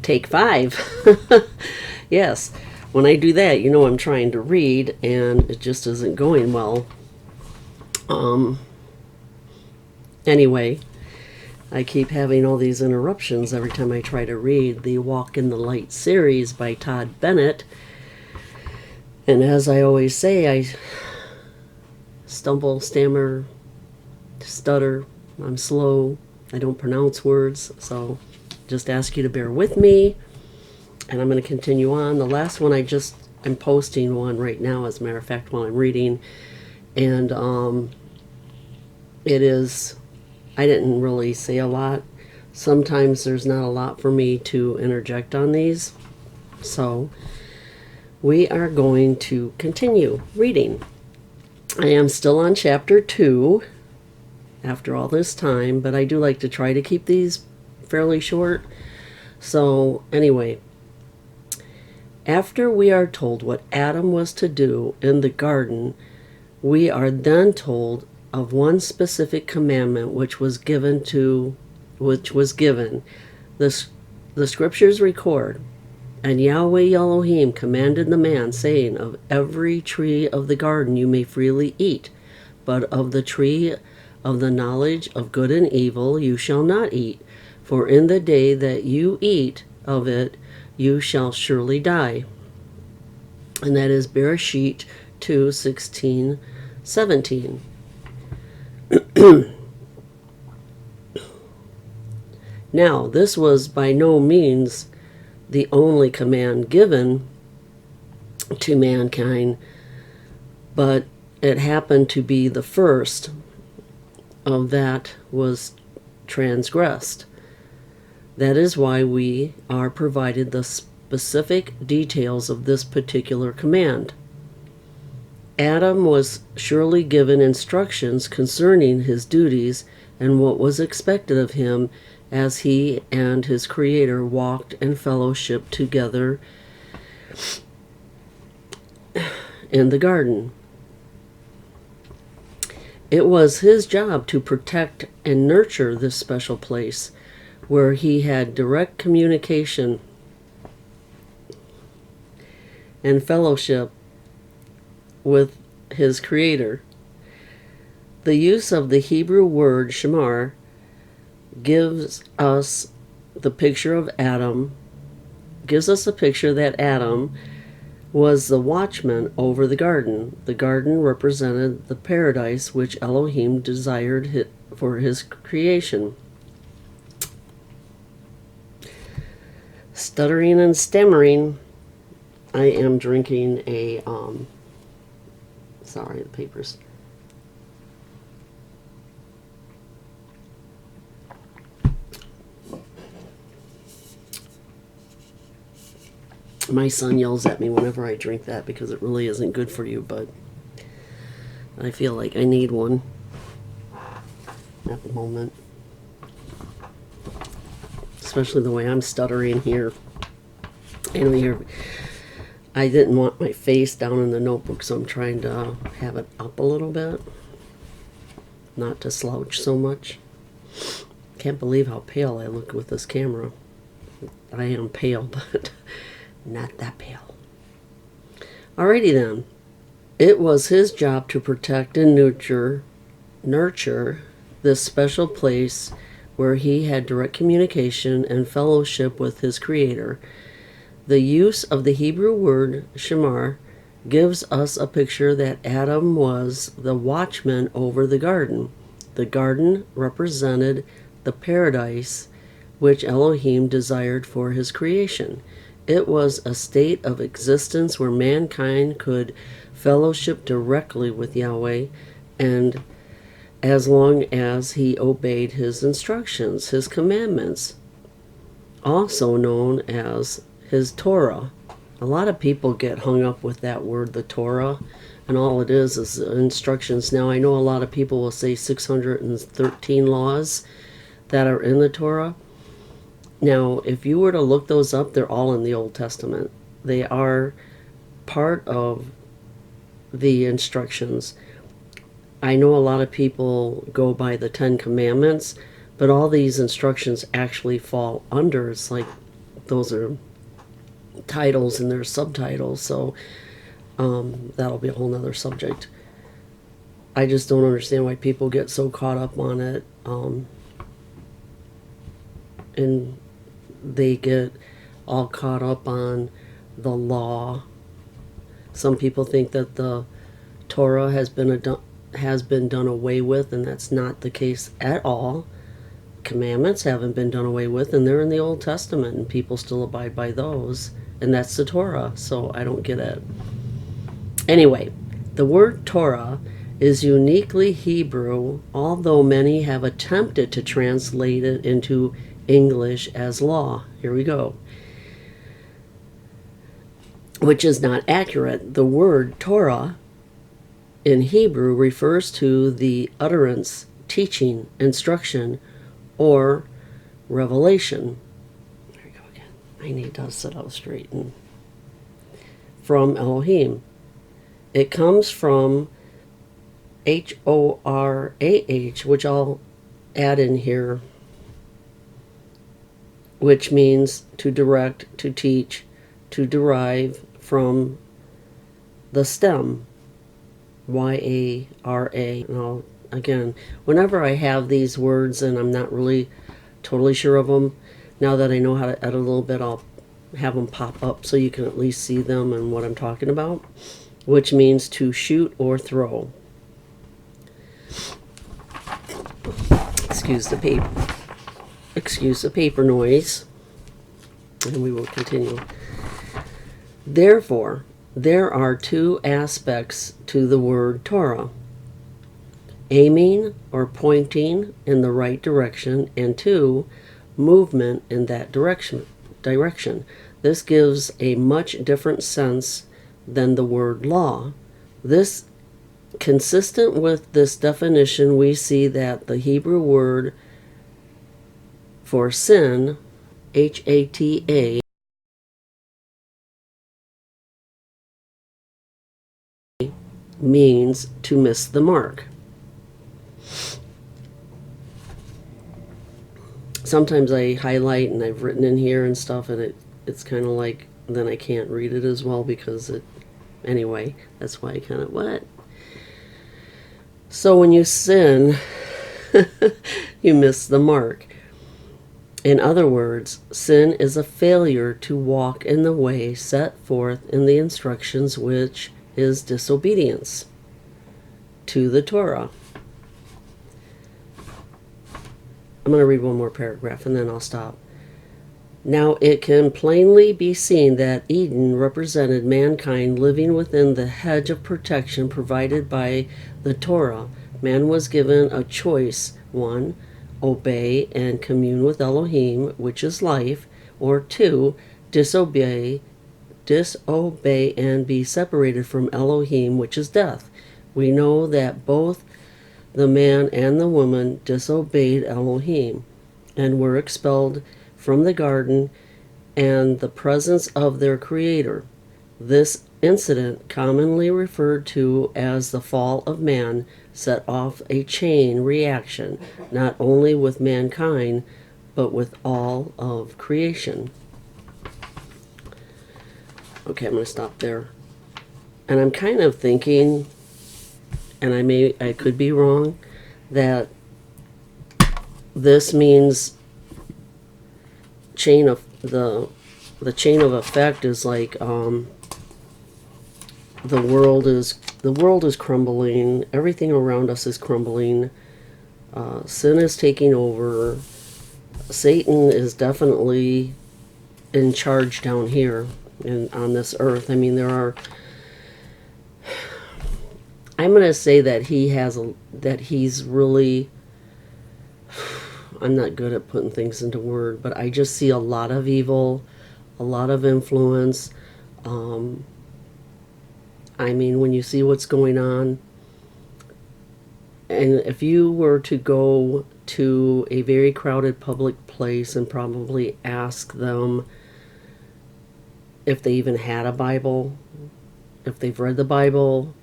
Take 5. Yes, when I do that, you know I'm trying to read and it just isn't going well. Anyway, I keep having all these interruptions every time I try to read the Walk in the Light series by Todd Bennett. And as I always say, I stumble, stammer, stutter, I'm slow, I don't pronounce words, so just ask you to bear with me. And I'm going to continue on. The last one I'm posting one right now, as a matter of fact, while I'm reading. And I didn't really say a lot. Sometimes there's not a lot for me to interject on these. So we are going to continue reading. I am still on chapter 2 after all this time, but I do like to try to keep these fairly short. So anyway, after we are told what Adam was to do in the garden, we are then told of one specific commandment which was given. The scriptures record, and Yahweh Elohim commanded the man, saying, of every tree of the garden you may freely eat, but of the tree of the knowledge of good and evil you shall not eat, for in the day that you eat of it you shall surely die. And that is Bereshit 2:16, 17. Now, this was by no means the only command given to mankind, but it happened to be the first of that was transgressed. That is why we are provided the specific details of this particular command. Adam was surely given instructions concerning his duties and what was expected of him as he and his Creator walked and fellowshiped together in the garden. It was his job to protect and nurture this special place where he had direct communication and fellowship with his Creator. The use of the Hebrew word shamar gives us the picture of Adam, gives us a picture that Adam was the watchman over the garden. The garden represented the paradise which Elohim desired for his creation. Stuttering and stammering. I am drinking a, sorry, the papers. My son yells at me whenever I drink that because it really isn't good for you, but I feel like I need one at the moment. Especially the way I'm stuttering here. I didn't want my face down in the notebook, so I'm trying to have it up a little bit. Not to slouch so much. Can't believe how pale I look with this camera. I am pale, but not that pale. Alrighty then. It was his job to protect and nurture this special place where he had direct communication and fellowship with his Creator. The use of the Hebrew word shamar gives us a picture that Adam was the watchman over the garden. The garden represented the paradise which Elohim desired for his creation. It was a state of existence where mankind could fellowship directly with Yahweh, and as long as he obeyed his instructions, his commandments, also known as his Torah. A lot of people get hung up with that word, the Torah, and all it is instructions. Now, I know a lot of people will say 613 laws that are in the Torah. Now, if you were to look those up, they're all in the Old Testament. They are part of the instructions. I know a lot of people go by the 10 Commandments, but all these instructions actually fall under. It's like those are titles and there's subtitles, so that'll be a whole nother subject. I just don't understand why people get so caught up on it, and they get all caught up on the law. Some people think that the Torah has been done away with, and that's not the case at all. Commandments haven't been done away with, and they're in the Old Testament, and people still abide by those, and that's the Torah, so I don't get it. Anyway, the word Torah is uniquely Hebrew, although many have attempted to translate it into English as law. Here we go. Which is not accurate. The word Torah in Hebrew refers to the utterance, teaching, instruction, or revelation. There we go again. I need to sit up straight. And from Elohim. It comes from Horah, which I'll add in here, which means to direct, to teach, to derive from the stem, Yara. Now, again, whenever I have these words and I'm not really totally sure of them, now that I know how to edit a little bit, I'll have them pop up so you can at least see them and what I'm talking about, which means to shoot or throw. Excuse the paper noise, and we will continue. Therefore, there are two aspects to the word Torah: aiming or pointing in the right direction, and two, movement in that direction. This gives a much different sense than the word law. Consistent with this definition, we see that the Hebrew word for sin, Hata, means to miss the mark. Sometimes I highlight and I've written in here and stuff, and it's kind of like, then I can't read it as well because anyway, that's why I kind of, what? So when you sin, you miss the mark. In other words, sin is a failure to walk in the way set forth in the instructions, which is disobedience to the Torah. I'm going to read one more paragraph and then I'll stop. Now it can plainly be seen that Eden represented mankind living within the hedge of protection provided by the Torah. Man was given a choice: 1, obey and commune with Elohim, which is life, or 2, disobey and be separated from Elohim, which is death. We know that both the man and the woman disobeyed Elohim and were expelled from the garden and the presence of their Creator. This incident, commonly referred to as the fall of man, set off a chain reaction, not only with mankind, but with all of creation. Okay, I'm going to stop there. And I'm kind of thinking, and I could be wrong, that this means the chain of effect is like the world is crumbling, everything around us is crumbling, sin is taking over, Satan is definitely in charge down here on this earth. I mean, I'm going to say that he's really, I'm not good at putting things into word, but I just see a lot of evil, a lot of influence. I mean, when you see what's going on, and if you were to go to a very crowded public place and probably ask them if they even had a Bible, if they've read the Bible,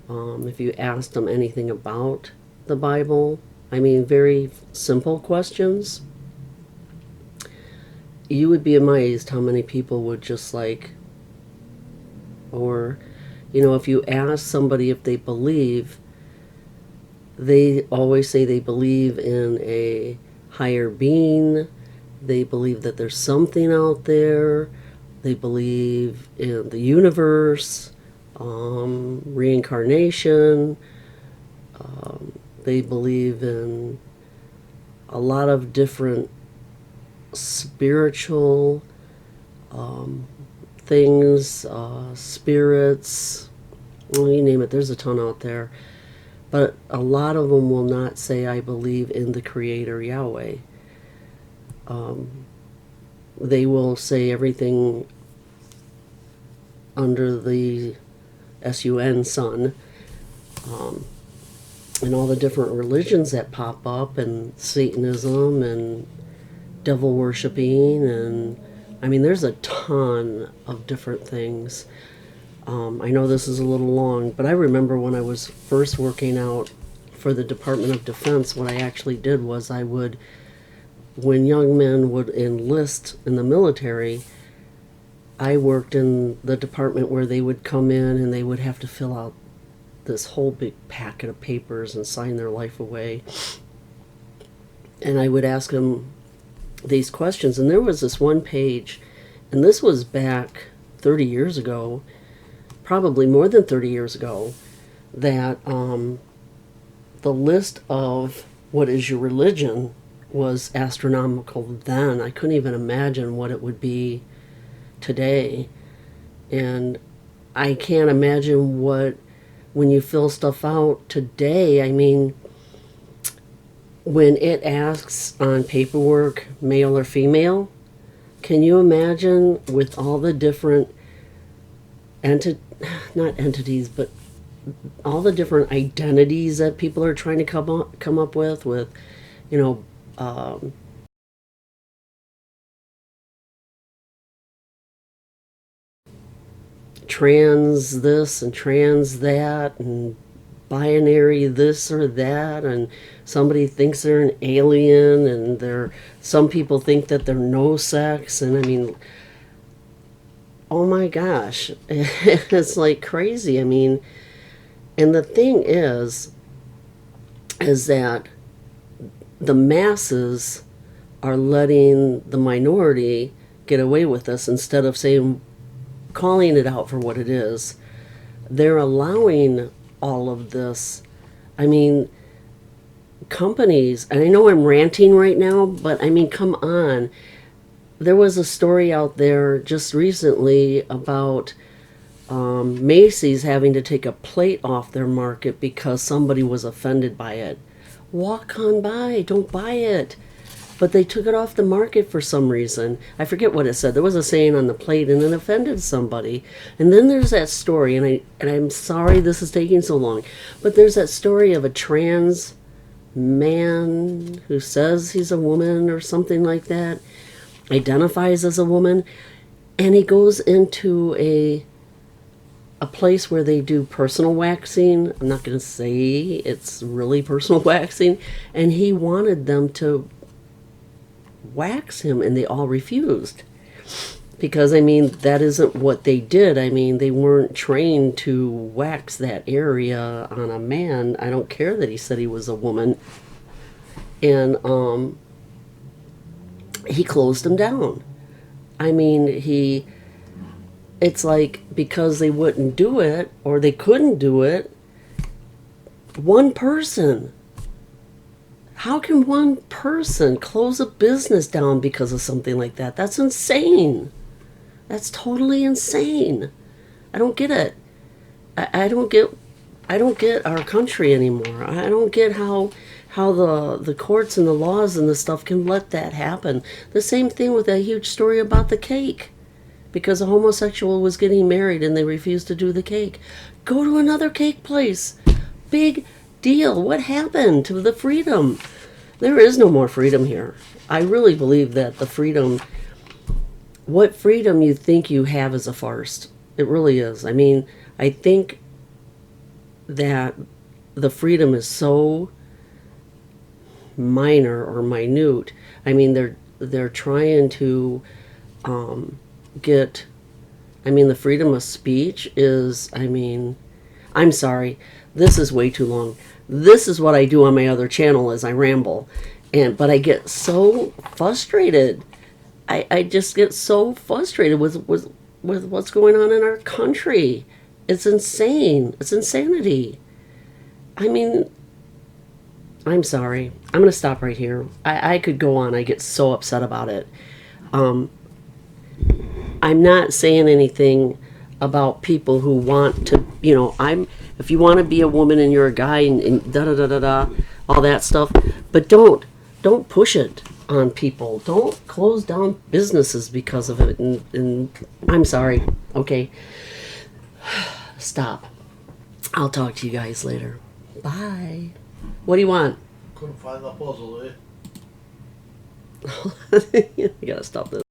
if you asked them anything about the Bible, I mean, very simple questions, you would be amazed how many people would just like, or, if you ask somebody if they believe, they always say they believe in a higher being. They believe that there's something out there. They believe in the universe, reincarnation. They believe in a lot of different spiritual things, spirits, well, you name it, there's a ton out there. But a lot of them will not say, I believe in the Creator Yahweh. They will say everything under the sun, sun, and all the different religions that pop up, and Satanism, and devil worshiping, and I mean, there's a ton of different things. I know this is a little long, but I remember when I was first working out for the Department of Defense, what I actually did was when young men would enlist in the military, I worked in the department where they would come in and they would have to fill out this whole big packet of papers and sign their life away. And I would ask them these questions, and there was this one page, and this was back 30 years ago, probably more than 30 years ago, that the list of what is your religion was astronomical then. I couldn't even imagine what it would be today. And I can't imagine when you fill stuff out today, I mean, when it asks on paperwork, male or female, can you imagine with all the different not entities, but all the different identities that people are trying to come up with, trans this and trans that, and binary this or that, and somebody thinks they're an alien, and some people think that they're no sex, and I mean, oh my gosh, it's like crazy. I mean, and the thing is that the masses are letting the minority get away with this instead of calling it out for what it is. They're allowing all of this. I mean, companies, and I know I'm ranting right now, but I mean, come on. There was a story out there just recently about Macy's having to take a plate off their market because somebody was offended by it. Walk on by, don't buy it. But they took it off the market for some reason. I forget what it said. There was a saying on the plate, and it offended somebody. And then there's that story, and I'm sorry this is taking so long, but there's that story of a trans man who says he's a woman or something like that, identifies as a woman, and he goes into a place where they do personal waxing. I'm not going to say it's really personal waxing, and he wanted them to wax him, and they all refused, because I mean, that isn't what they did. I mean, they weren't trained to wax that area on a man. I don't care that he said he was a woman. And he closed them down. I mean, it's like, because they wouldn't do it, or they couldn't do it, one person. How can one person close a business down because of something like that? That's insane. That's totally insane. I don't get it. I don't get our country anymore. I don't get how the courts and the laws and the stuff can let that happen. The same thing with that huge story about the cake. Because a homosexual was getting married and they refused to do the cake. Go to another cake place. Big deal. What happened to the freedom? There is no more freedom here. I really believe that the freedom, what freedom you think you have, is a farce. It really is. I mean, I think that the freedom is so minor or minute. I mean, they're trying to get, I mean, the freedom of speech is, I mean, I'm sorry, this is way too long. This is what I do on my other channel is I ramble. But I get so frustrated. I just get so frustrated with what's going on in our country. It's insane. It's insanity. I mean, I'm sorry. I'm going to stop right here. I could go on. I get so upset about it. I'm not saying anything about people who want to, if you want to be a woman and you're a guy and da da da da da, all that stuff, but don't push it on people. Don't close down businesses because of it. And I'm sorry. Okay. Stop. I'll talk to you guys later. Bye. What do you want? Couldn't find that puzzle, eh? You gotta stop this.